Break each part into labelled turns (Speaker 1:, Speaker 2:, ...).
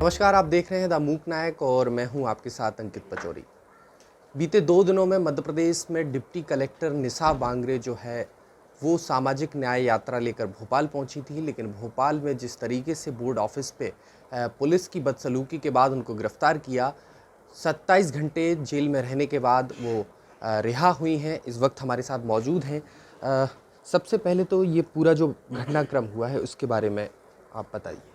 Speaker 1: नमस्कार, आप देख रहे हैं द मूक नायक और मैं हूं आपके साथ अंकित पचौरी। बीते 2 दिनों में मध्य प्रदेश में डिप्टी कलेक्टर निशा बांगरे जो है वो सामाजिक न्याय यात्रा लेकर भोपाल पहुंची थी, लेकिन भोपाल में जिस तरीके से बोर्ड ऑफिस पे पुलिस की बदसलूकी के बाद उनको गिरफ्तार किया, 27 घंटे जेल में रहने के बाद वो रिहा हुई हैं। इस वक्त हमारे साथ मौजूद हैं। सबसे पहले तो ये पूरा जो घटनाक्रम हुआ है उसके बारे में आप बताइए।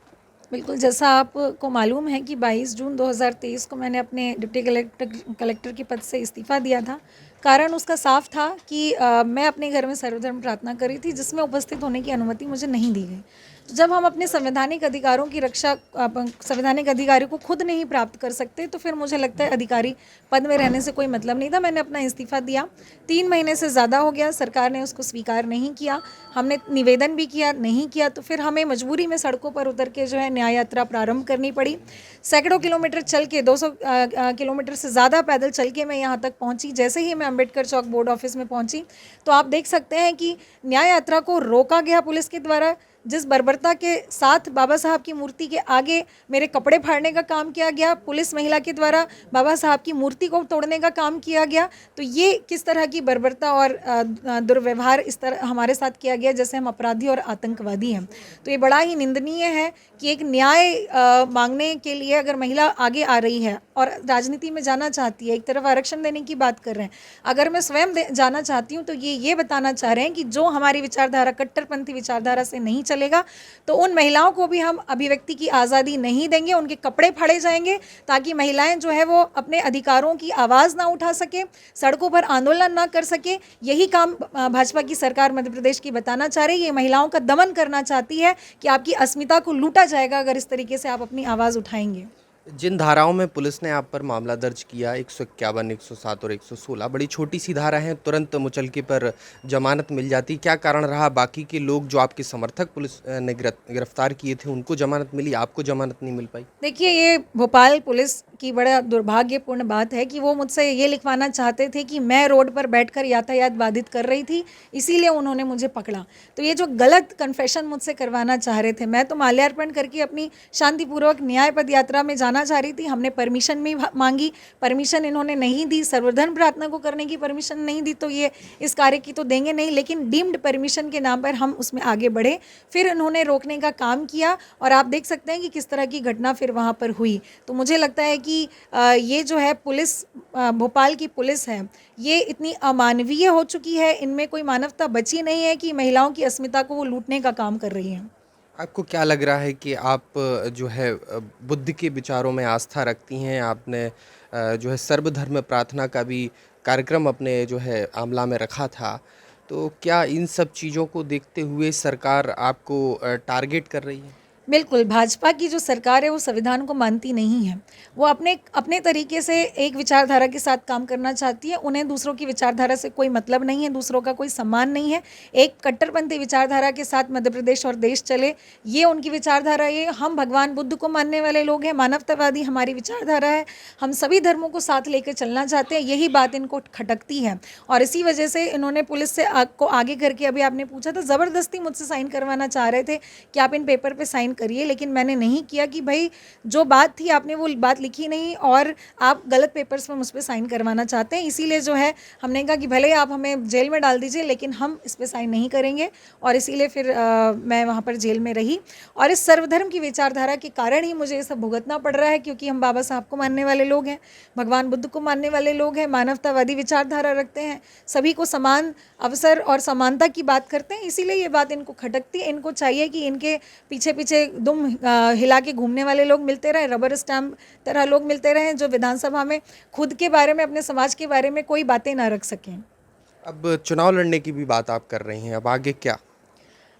Speaker 2: बिल्कुल, जैसा आपको मालूम है कि 22 जून 2023 को मैंने अपने डिप्टी कलेक्टर के पद से इस्तीफ़ा दिया था। कारण उसका साफ था कि मैं अपने घर में सर्वधर्म प्रार्थना करी थी, जिसमें उपस्थित होने की अनुमति मुझे नहीं दी गई। तो जब हम अपने संवैधानिक अधिकारों की रक्षा संवैधानिक अधिकारों को खुद नहीं प्राप्त कर सकते, तो फिर मुझे लगता है अधिकारी पद में रहने से कोई मतलब नहीं था। मैंने अपना इस्तीफ़ा दिया। 3 महीने से ज़्यादा हो गया, सरकार ने उसको स्वीकार नहीं किया। हमने निवेदन भी किया, नहीं किया, तो फिर हमें मजबूरी में सड़कों पर उतर के जो है न्याय यात्रा प्रारंभ करनी पड़ी। सैकड़ों किलोमीटर चल के 200 किलोमीटर से ज़्यादा पैदल चल के मैं यहाँ तक पहुँची। जैसे ही मैं अम्बेडकर चौक बोर्ड ऑफिस में पहुँची तो आप देख सकते हैं कि न्याय यात्रा को रोका गया पुलिस के द्वारा। जिस बर्बरता के साथ बाबा साहब की मूर्ति के आगे मेरे कपड़े फाड़ने का काम किया गया, पुलिस महिला के द्वारा बाबा साहब की मूर्ति को तोड़ने का काम किया गया, तो ये किस तरह की बर्बरता और दुर्व्यवहार इस तरह हमारे साथ किया गया जैसे हम अपराधी और आतंकवादी हैं। तो ये बड़ा ही निंदनीय है कि एक न्याय मांगने के लिए अगर महिला आगे आ रही है और राजनीति में जाना चाहती है, एक तरफ आरक्षण देने की बात कर रहे हैं, अगर मैं स्वयं जाना चाहती हूँ तो ये बताना चाह रहे हैं कि जो हमारी विचारधारा कट्टरपंथी विचारधारा से नहीं चलेगा तो उन महिलाओं को भी हम अभिव्यक्ति की आज़ादी नहीं देंगे, उनके कपड़े फाड़े जाएंगे ताकि महिलाएं जो है वो अपने अधिकारों की आवाज़ ना उठा सके, सड़कों पर आंदोलन ना कर सके। यही काम भाजपा की सरकार मध्य प्रदेश की बताना चाह रही है। ये महिलाओं का दमन करना चाहती है कि आपकी अस्मिता को लूटा जाएगा अगर इस तरीके से आप अपनी आवाज़ उठाएंगे।
Speaker 1: जिन धाराओं में पुलिस ने आप पर मामला दर्ज किया, 151, 107 और 116, बड़ी छोटी सी धारा हैं, तुरंत मुचलके पर जमानत मिल जाती। क्या कारण रहा बाकी के लोग जो आपके समर्थक पुलिस ने गिरफ्तार किए थे उनको जमानत मिली, आपको जमानत नहीं मिल पाई?
Speaker 2: देखिए, ये भोपाल पुलिस की बड़ा दुर्भाग्यपूर्ण बात है कि वो मुझसे ये लिखवाना चाहते थे कि मैं रोड पर बैठकर यातायात बाधित कर रही थी, इसीलिए उन्होंने मुझे पकड़ा। तो ये जो गलत कन्फेशन मुझसे करवाना चाह रहे थे, मैं तो माल्यार्पण करके अपनी शांतिपूर्वक न्याय पद यात्रा में जाना चाह रही थी। हमने परमिशन भी मांगी, परमिशन इन्होंने नहीं दी। सर्वधर्म प्रार्थना को करने की परमिशन नहीं दी, तो ये इस कार्य की तो देंगे नहीं, लेकिन डीम्ड परमिशन के नाम पर हम उसमें आगे बढ़े। फिर इन्होंने रोकने का काम किया और आप देख सकते हैं कि किस तरह की घटना फिर वहाँ पर हुई। तो मुझे लगता है कि ये जो है पुलिस, भोपाल की पुलिस है, ये इतनी अमानवीय हो चुकी है, इनमें कोई मानवता बची नहीं है कि महिलाओं की अस्मिता को वो लूटने का काम कर रही हैं।
Speaker 1: आपको क्या लग रहा है कि आप जो है बुद्ध के विचारों में आस्था रखती हैं? आपने जो है सर्वधर्म प्रार्थना का भी कार्यक्रम अपने जो है आमला में रखा था, तो क्या इन सब चीज़ों को देखते हुए सरकार आपको टारगेट कर रही है?
Speaker 2: बिल्कुल, भाजपा की जो सरकार है वो संविधान को मानती नहीं है। वो अपने अपने तरीके से एक विचारधारा के साथ काम करना चाहती है। उन्हें दूसरों की विचारधारा से कोई मतलब नहीं है, दूसरों का कोई सम्मान नहीं है। एक कट्टरपंथी विचारधारा के साथ मध्य प्रदेश और देश चले, ये उनकी विचारधारा है। हम भगवान बुद्ध को मानने वाले लोग हैं, मानवतावादी हमारी विचारधारा है। हम सभी धर्मों को साथ लेकर चलना चाहते हैं, यही बात इनको खटकती है। और इसी वजह से इन्होंने पुलिस से को आगे करके, अभी आपने पूछा था, ज़बरदस्ती मुझसे साइन करवाना चाह रहे थे कि आप इन पेपर पर साइन करिए, लेकिन मैंने नहीं किया कि भाई जो बात थी आपने वो बात लिखी नहीं और आप गलत पेपर्स में मुझ पर साइन करवाना चाहते हैं। इसीलिए जो है हमने कहा कि भले आप हमें जेल में डाल दीजिए लेकिन हम इस पर साइन नहीं करेंगे। और इसीलिए फिर मैं वहाँ पर जेल में रही और इस सर्वधर्म की विचारधारा के कारण ही मुझे ये सब भुगतना पड़ रहा है, क्योंकि हम बाबा साहब को मानने वाले लोग हैं, भगवान बुद्ध को मानने वाले लोग हैं, मानवतावादी विचारधारा रखते हैं, सभी को समान अवसर और समानता की बात करते हैं। इसीलिए ये बात इनको खटकती है। इनको चाहिए कि इनके पीछे पीछे दुम हिला के घूमने वाले लोग मिलते रहे, रबर स्टैम्प तरह लोग मिलते रहे, जो विधानसभा में खुद के बारे में, अपने समाज के बारे में कोई बातें ना रख सकें।
Speaker 1: अब चुनाव लड़ने की भी बात आप कर रही हैं, अब आगे क्या?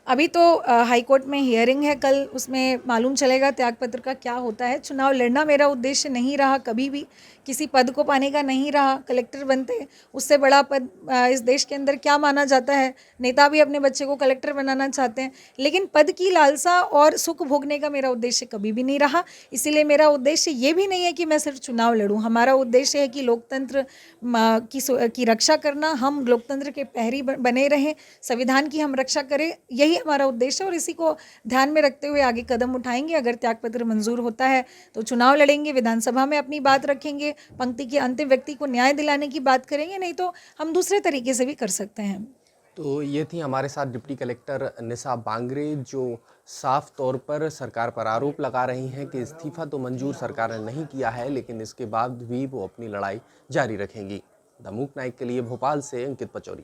Speaker 2: अभी तो हाई कोर्ट में हियरिंग है, कल उसमें मालूम चलेगा त्यागपत्र का क्या होता है। चुनाव लड़ना मेरा उद्देश्य नहीं रहा, कभी भी किसी पद को पाने का नहीं रहा। कलेक्टर बनते, उससे बड़ा पद इस देश के अंदर क्या माना जाता है। नेता भी अपने बच्चे को कलेक्टर बनाना चाहते हैं, लेकिन पद की लालसा और सुख भोगने का मेरा उद्देश्य कभी भी नहीं रहा। इसीलिए मेरा उद्देश्य ये भी नहीं है कि मैं सिर्फ चुनाव लड़ूँ। हमारा उद्देश्य है कि लोकतंत्र की रक्षा करना, हम लोकतंत्र के प्रहरी बने रहें, संविधान की हम रक्षा करें, यही हमारा उद्देश्य है और इसी को ध्यान में रखते हुए आगे कदम उठाएंगे। अगर त्यागपत्र मंजूर होता है तो चुनाव लड़ेंगे, विधानसभा में अपनी बात रखेंगे, पंक्ति के अंतिम व्यक्ति को न्याय दिलाने की बात करेंगे, नहीं तो हम दूसरे तरीके से भी कर सकते हैं।
Speaker 1: तो ये थी हमारे साथ डिप्टी कलेक्टर निशा बांगरे, जो साफ तौर पर सरकार पर आरोप लगा रही हैं कि इस्तीफा तो मंजूर सरकार ने नहीं किया है, लेकिन इसके बाद भी वो अपनी लड़ाई जारी रखेंगी। द मूक नाइट के लिए भोपाल से अंकित पचौरी।